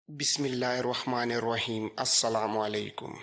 بسم اللہ الرحمن الرحیم السلام علیکم۔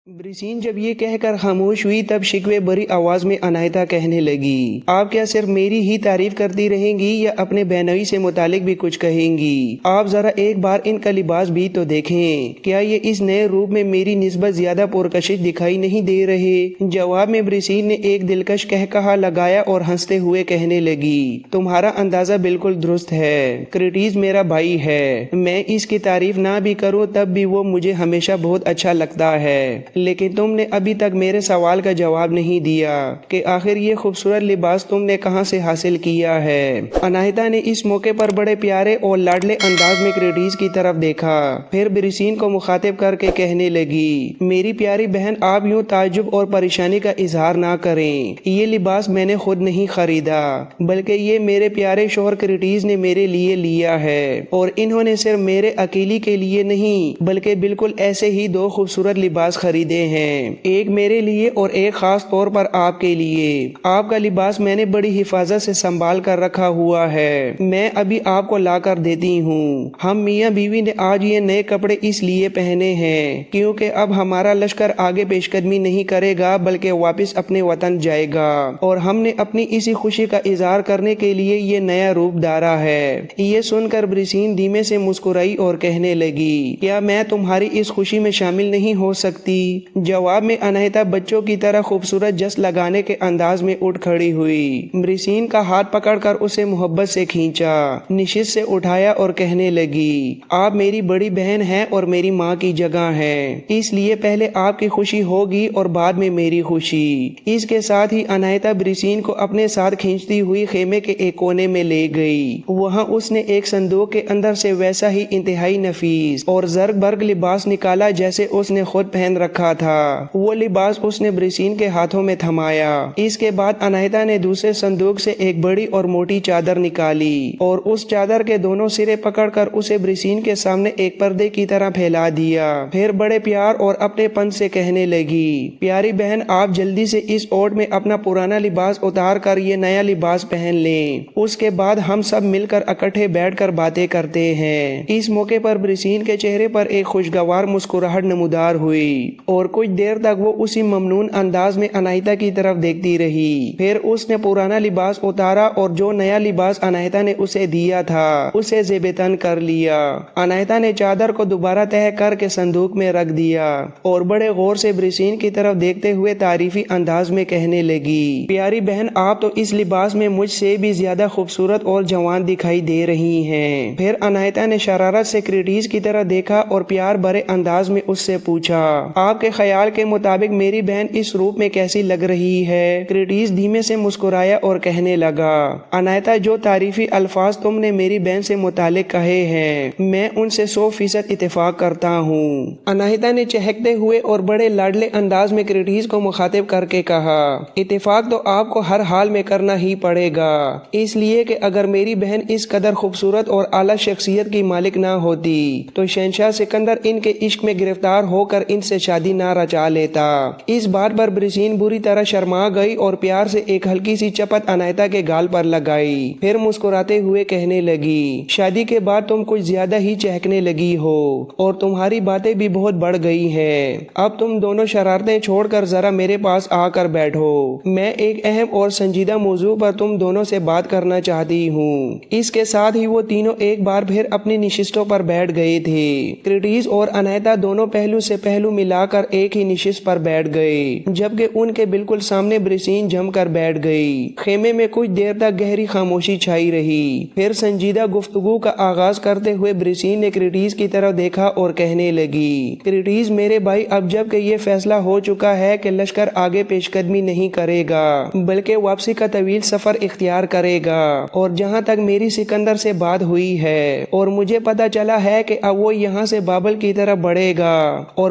برسین جب یہ کہہ کر خاموش ہوئی تب شکوے بری آواز میں عنایتا کہنے لگی، آپ کیا صرف میری ہی تعریف کرتی رہیں گی یا اپنے بہنوئی سے متعلق بھی کچھ کہیں گی؟ آپ ذرا ایک بار ان کا لباس بھی تو دیکھیں، کیا یہ اس نئے روپ میں میری نسبت زیادہ پرکشش دکھائی نہیں دے رہے؟ جواب میں برسین نے ایک دلکش کہا لگایا اور ہنستے ہوئے کہنے لگی، تمہارا اندازہ بالکل درست ہے، کرٹیز میرا بھائی ہے، میں اس کی تعریف نہ بھی کروں تب بھی وہ مجھے ہمیشہ بہت اچھا لگتا ہے، لیکن تم نے ابھی تک میرے سوال کا جواب نہیں دیا کہ آخر یہ خوبصورت لباس تم نے کہاں سے حاصل کیا ہے؟ عنایتا نے اس موقع پر بڑے پیارے اور لاڈلے انداز میں کرٹیز کی طرف دیکھا، پھر برسین کو مخاطب کر کے کہنے لگی، میری پیاری بہن آپ یوں تعجب اور پریشانی کا اظہار نہ کریں، یہ لباس میں نے خود نہیں خریدا بلکہ یہ میرے پیارے شوہر کرٹیز نے میرے لیے لیا ہے، اور انہوں نے صرف میرے اکیلی کے لیے نہیں بلکہ بالکل ایسے ہی دو خوبصورت لباس خریدے ہیں، ایک میرے لیے اور ایک خاص طور پر آپ کے لیے۔ آپ کا لباس میں نے بڑی حفاظت سے سنبھال کر رکھا ہوا ہے، میں ابھی آپ کو لا کر دیتی ہوں۔ ہم میاں بیوی نے آج یہ نئے کپڑے اس لیے پہنے ہیں کیونکہ اب ہمارا لشکر آگے پیش قدمی نہیں کرے گا بلکہ واپس اپنے وطن جائے گا، اور ہم نے اپنی اسی خوشی کا اظہار کرنے کے لیے یہ نیا روپ دھارا ہے۔ یہ سن کر برسین دھیمے سے مسکرائی اور کہنے لگی، کیا میں تمہاری اس خوشی میں شامل نہیں ہو سکتی؟ جواب میں عنایتا بچوں کی طرح خوبصورت جس لگانے کے انداز میں اٹھ کھڑی ہوئی، برسین کا ہاتھ پکڑ کر اسے محبت سے کھینچا، نشست سے اٹھایا اور کہنے لگی، آپ میری بڑی بہن ہیں اور میری ماں کی جگہ ہیں، اس لیے پہلے آپ کی خوشی ہوگی اور بعد میں میری خوشی۔ اس کے ساتھ ہی عنایتا برسین کو اپنے ساتھ کھینچتی ہوئی خیمے کے ایک کونے میں لے گئی، وہاں اس نے ایک صندوق کے اندر سے ویسا ہی انتہائی نفیس اور زرق برق لباس نکالا جیسے اس نے خود پہن رکھا تھا، وہ لباس اس نے برسین کے ہاتھوں میں تھمایا۔ اس کے بعد عنایتا نے دوسرے صندوق سے ایک بڑی اور موٹی چادر نکالی اور اس چادر کے دونوں سرے پکڑ کر اسے برسین کے سامنے ایک پردے کی طرح پھیلا دیا، پھر بڑے پیار اور اپنے پن سے کہنے لگی، پیاری بہن آپ جلدی سے اس اوٹ میں اپنا پرانا لباس اتار کر یہ نیا لباس پہن لیں، اس کے بعد ہم سب مل کر اکٹھے بیٹھ کر باتیں کرتے ہیں۔ اس موقع پر برسین کے چہرے پر ایک خوشگوار مسکراہٹ نمودار ہوئی اور کچھ دیر تک وہ اسی ممنون انداز میں عنایتا کی طرف دیکھتی رہی، پھر اس نے پرانا لباس اتارا اور جو نیا لباس عنایتا نے اسے دیا تھا اسے زیب تن کر لیا۔ عنایتا نے چادر کو دوبارہ تہہ کر کے صندوق میں رکھ دیا اور بڑے غور سے برسین کی طرف دیکھتے ہوئے تعریفی انداز میں کہنے لگی، پیاری بہن آپ تو اس لباس میں مجھ سے بھی زیادہ خوبصورت اور جوان دکھائی دے رہی ہیں۔ پھر عنایتا نے شرارت سے کرٹیز کی طرف دیکھا اور پیار بھرے انداز میں اس سے پوچھا، آپ کے خیال کے مطابق میری بہن اس روپ میں کیسی لگ رہی ہے؟ کرٹیز دھیمے سے مسکرایا اور کہنے لگا، عنایتا جو تعریفی الفاظ تم نے میری بہن سے متعلق کہے ہیں میں ان سے 100% اتفاق کرتا ہوں۔ عنایتا نے چہکتے ہوئے اور بڑے لاڈلے انداز میں کرٹیز کو مخاطب کر کے کہا، اتفاق تو آپ کو ہر حال میں کرنا ہی پڑے گا، اس لیے کہ اگر میری بہن اس قدر خوبصورت اور اعلیٰ شخصیت کی مالک نہ ہوتی تو شہنشاہ سکندر ان کے عشق میں گرفتار ہو کر ان سے شادی نہ رچا لیتا۔ اس بات پر برسین بری طرح شرما گئی اور پیار سے ایک ہلکی سی چپت عنایتا کے گال پر لگائی، پھر مسکراتے ہوئے کہنے لگی، شادی کے بعد تم کچھ زیادہ ہی چہکنے لگی ہو اور تمہاری باتیں بھی بہت بڑھ گئی ہیں، اب تم دونوں شرارتیں چھوڑ کر ذرا میرے پاس آ کر بیٹھو، میں ایک اہم اور سنجیدہ موضوع پر تم دونوں سے بات کرنا چاہتی ہوں۔ اس کے ساتھ ہی وہ تینوں ایک بار پھر اپنی نشستوں پر بیٹھ گئے تھے۔ کرٹیز اور عنایتا دونوں پہلو سے پہلو ملا کر ایک ہی نشست پر بیٹھ گئے جبکہ ان کے بالکل سامنے برسین جم کر بیٹھ گئی۔ خیمے میں کچھ دیر تک گہری خاموشی چھائی رہی، پھر سنجیدہ گفتگو کا آغاز کرتے ہوئے برسین نے کرٹیز کی طرف دیکھا اور کہنے لگی، کرٹیز میرے بھائی اب جب کہ یہ فیصلہ ہو چکا ہے کہ لشکر آگے پیش قدمی نہیں کرے گا بلکہ واپسی کا طویل سفر اختیار کرے گا، اور جہاں تک میری سکندر سے بات ہوئی ہے اور مجھے پتہ چلا ہے کہ اب وہ یہاں سے بابل کی طرف بڑھے گا اور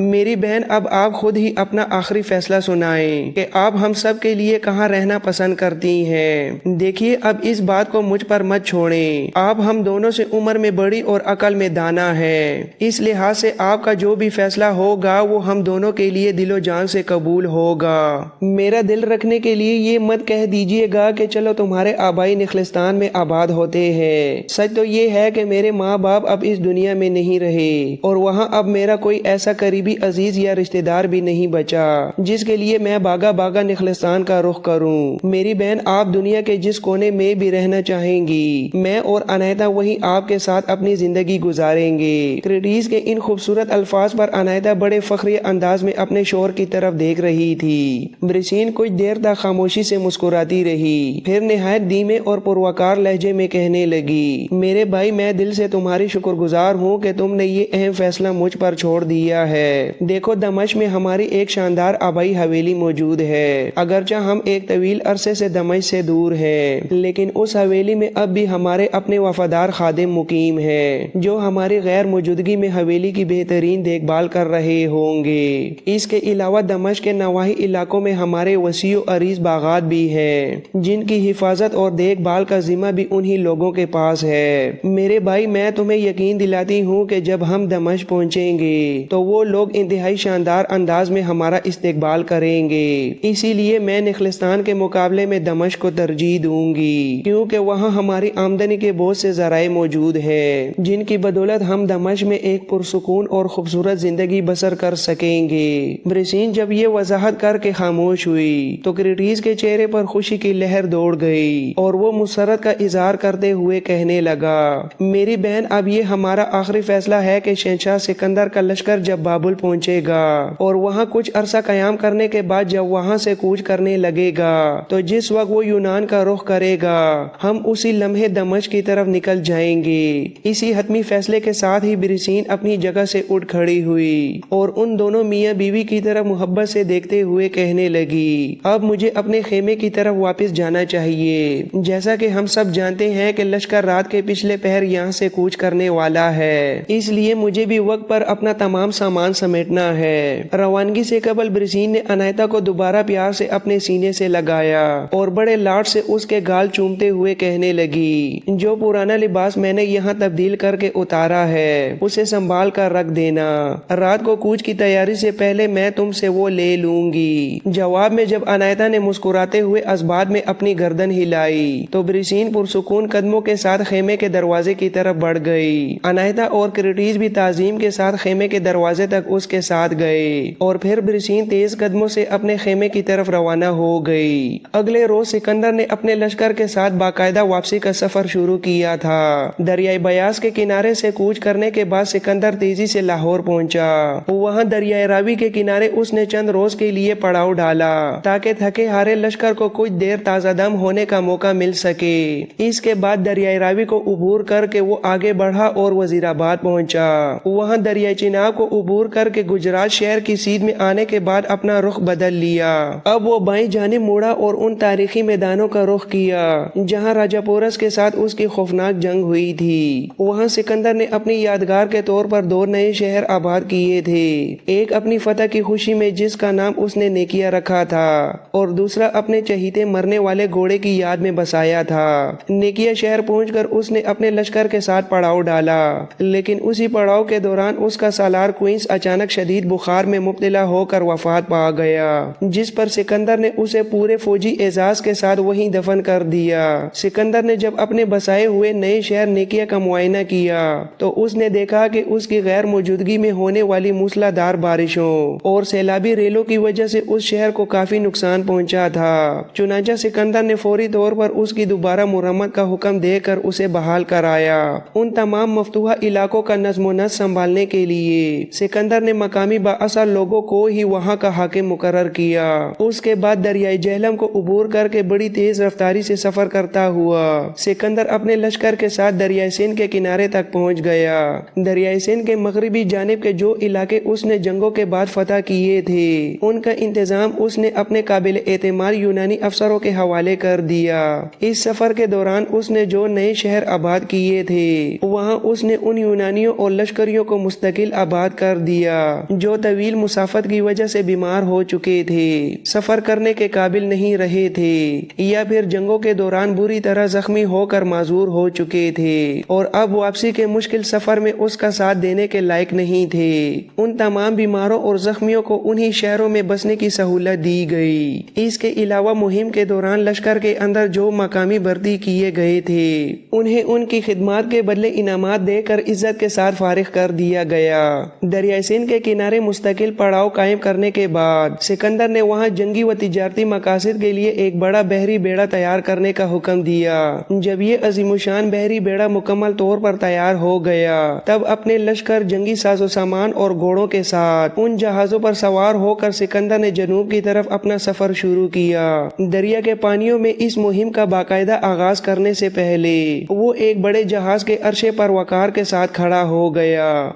میری بہن اب آپ خود ہی اپنا آخری فیصلہ سنائیں کہ آپ ہم سب کے لیے کہاں رہنا پسند کرتی ہیں۔ دیکھیے اب اس بات کو مجھ پر مت چھوڑیں، آپ ہم دونوں سے عمر میں بڑی اور عقل میں دانا ہے، اس لحاظ سے آپ کا جو بھی فیصلہ ہوگا وہ ہم دونوں کے لیے دل و جان سے قبول ہوگا۔ میرا دل رکھنے کے لیے یہ مت کہہ دیجیے گا کہ چلو تمہارے آبائی نخلستان میں آباد ہوتے ہیں۔ سچ تو یہ ہے کہ میرے ماں باپ اب اس دنیا میں نہیں رہے اور وہاں اب میرا کوئی ایسا قریبی عزیز یا رشتہ دار بھی نہیں بچا جس کے لیے میں باغا باغا نخلستان کا رخ کروں۔ میری بہن آپ دنیا کے جس کونے میں بھی رہنا چاہیں گی، میں اور عنایتا وہی آپ کے ساتھ اپنی زندگی گزاریں گے۔ کریٹیس کے ان خوبصورت الفاظ پر عنایتا بڑے فخری انداز میں اپنے شوہر کی طرف دیکھ رہی تھی۔ برسین کچھ دیر تک خاموشی سے مسکراتی رہی، پھر نہایت دھیمے اور پروکار لہجے میں کہنے لگی، میرے بھائی میں دل سے تمہاری شکر گزار ہوں کہ تم نے یہ اہم فیصلہ مجھ پر چھوڑ دیا ہے۔ دیکھو دمشق میں ہماری ایک شاندار آبائی حویلی موجود ہے، اگرچہ ہم ایک طویل عرصے سے دمشق سے دور ہیں، لیکن اس حویلی میں اب بھی ہمارے اپنے وفادار خادم مقیم ہیں جو ہماری غیر موجودگی میں حویلی کی بہترین دیکھ بھال کر رہے ہوں گے۔ اس کے علاوہ دمشق کے نواحی علاقوں میں ہمارے وسیع و عریض باغات بھی ہیں جن کی حفاظت اور دیکھ بھال کا ذمہ بھی انہی لوگوں کے پاس ہے۔ میرے بھائی میں تمہیں یقین دلاتی ہوں کہ جب ہم دمشق پہنچیں گے تو وہ لوگ انتہائی شاندار انداز میں ہمارا استقبال کریں گے، اسی لیے میں نخلستان کے مقابلے میں دمشق کو ترجیح دوں گی کیونکہ وہاں ہماری آمدنی کے بہت سے ذرائع موجود ہیں جن کی بدولت ہم دمشق میں ایک پرسکون اور خوبصورت زندگی بسر کر سکیں گے۔ برسین جب یہ وضاحت کر کے خاموش ہوئی تو کریٹیس کے چہرے پر خوشی کی لہر دوڑ گئی اور وہ مسرت کا اظہار کرتے ہوئے کہنے لگا، میری بہن اب یہ ہمارا آخری فیصلہ ہے کہ شہنشاہ سکندر کا لشکر جب بابل پہنچے گا اور وہاں کچھ عرصہ قیام کرنے کے بعد جب وہاں سے کوچ کرنے لگے گا تو جس وقت وہ یونان کا رخ کرے گا ہم اسی لمحے دمشق کی طرف نکل جائیں گے۔ اسی حتمی فیصلے کے ساتھ ہی برسین اپنی جگہ سے اٹھ کھڑی ہوئی اور ان دونوں میاں بیوی کی طرف محبت سے دیکھتے ہوئے کہنے لگی، اب مجھے اپنے خیمے کی طرف واپس جانا چاہیے۔ جیسا کہ ہم سب جانتے ہیں کہ لشکر رات کے پچھلے پہر یہاں سے کوچ کرنے والا ہے، اس لیے مجھے بھی وقت پر اپنا تمام سامان سمیٹنا ہے۔ روانگی سے قبل برسین نے عنایتا کو دوبارہ پیار سے اپنے سینے سے لگایا اور بڑے لاڈ سے اس کے گال چومتے ہوئے کہنے لگی، جو پرانا لباس میں نے یہاں تبدیل کر کے اتارا ہے اسے سنبھال کر رکھ دینا، رات کو کوچ کی تیاری سے پہلے میں تم سے وہ لے لوں گی۔ جواب میں جب عنایتا نے مسکراتے ہوئے اسبات میں اپنی گردن ہلائی تو برسین پرسکون قدموں کے ساتھ خیمے کے دروازے کی طرف بڑھ گئی۔ عنایتا اور کریٹیس بھی تعظیم کے ساتھ خیمے کے دروازے تک اس کے ساتھ گئے اور پھر برسین تیز قدموں سے اپنے خیمے کی طرف روانہ ہو گئی۔ اگلے روز سکندر نے اپنے لشکر کے ساتھ باقاعدہ واپسی کا سفر شروع کیا تھا۔ دریائے بیاس کے کنارے سے کوچ کرنے کے بعد سکندر تیزی سے لاہور پہنچا۔ وہاں دریائے راوی کے کنارے اس نے چند روز کے لیے پڑاؤ ڈالا تاکہ تھکے ہارے لشکر کو کچھ دیر تازہ دم ہونے کا موقع مل سکے۔ اس کے بعد دریائے راوی کو عبور کر کے وہ آگے بڑھا اور وزیر آباد پہنچا۔ وہاں دریائے چناب کو عبور کر کے گجرات شہر کی سیدھ میں آنے کے بعد اپنا رخ بدل لیا۔ اب وہ بائیں جانب مڑا اور ان تاریخی میدانوں کا رخ کیا جہاں راجا پورس کے ساتھ اس کی خوفناک جنگ ہوئی تھی۔ وہاں سکندر نے اپنی یادگار کے طور پر 2 نئے شہر آباد کیے تھے، ایک اپنی فتح کی خوشی میں جس کا نام اس نے نیکیا رکھا تھا اور دوسرا اپنے چہیتے مرنے والے گھوڑے کی یاد میں بسایا تھا۔ نیکیا شہر پہنچ کر اس نے اپنے لشکر کے ساتھ پڑاؤ ڈالا، لیکن اسی پڑاؤ کے دوران اس کا سالار کوئنس اچانک شدید بخار میں مبتلا ہو کر وفات پا گیا، جس پر سکندر نے اسے پورے فوجی اعزاز کے ساتھ وہیں دفن کر دیا۔ سکندر نے جب اپنے بسائے ہوئے نئے شہر نیکیا کا معائنہ کیا تو اس نے دیکھا کہ اس کی غیر موجودگی میں ہونے والی موسلا دھار بارشوں اور سیلابی ریلوں کی وجہ سے اس شہر کو کافی نقصان پہنچا تھا۔ چنانچہ سکندر نے فوری طور پر اس کی دوبارہ مرمت کا حکم دے کر اسے بحال کرایا۔ ان تمام مفتوحہ علاقوں کا نظم و نسق سنبھالنے کے لیے سکندر نے مقامی بااثر لوگوں کو ہی وہاں کا حاکم مقرر کیا۔ اس کے بعد دریائے جہلم کو عبور کر کے بڑی تیز رفتاری سے سفر کرتا ہوا سکندر اپنے لشکر کے ساتھ دریائے سندھ کے کنارے تک پہنچ گیا۔ دریائے سندھ کے مغربی جانب کے جو علاقے اس نے جنگوں کے بعد فتح کیے تھے ان کا انتظام اس نے اپنے قابل اعتماد یونانی افسروں کے حوالے کر دیا۔ اس سفر کے دوران اس نے جو نئے شہر آباد کیے تھے وہاں اس نے ان یونانی یونانیوں اور لشکریوں کو مستقل آباد کر دیا جو طویل مسافت کی وجہ سے بیمار ہو چکے تھے، سفر کرنے کے قابل نہیں رہے تھے یا پھر جنگوں کے دوران بری طرح زخمی ہو کر معذور ہو چکے تھے اور اب واپسی کے مشکل سفر میں اس کا ساتھ دینے کے لائق نہیں تھے۔ ان تمام بیماروں اور زخمیوں کو انہی شہروں میں بسنے کی سہولت دی گئی۔ اس کے علاوہ مہم کے دوران لشکر کے اندر جو مقامی بھرتی کیے گئے تھے انہیں ان کی خدمات کے بدلے انعامات دے کر عزت کے ساتھ فارغ کر دیا گیا۔ دریائے سندھ کے کنارے مستقل پڑاؤ قائم کرنے کے بعد سکندر نے وہاں جنگی و تجارتی مقاصد کے لیے ایک بڑا بحری بیڑا تیار کرنے کا حکم دیا۔ جب یہ عظیم الشان بحری بیڑا مکمل طور پر تیار ہو گیا تب اپنے لشکر، جنگی ساز و سامان اور گھوڑوں کے ساتھ ان جہازوں پر سوار ہو کر سکندر نے جنوب کی طرف اپنا سفر شروع کیا۔ دریا کے پانیوں میں اس مہم کا باقاعدہ آغاز کرنے سے پہلے وہ ایک بڑے جہاز کے عرشے پر وقار کے ساتھ کھڑا ہو گیا۔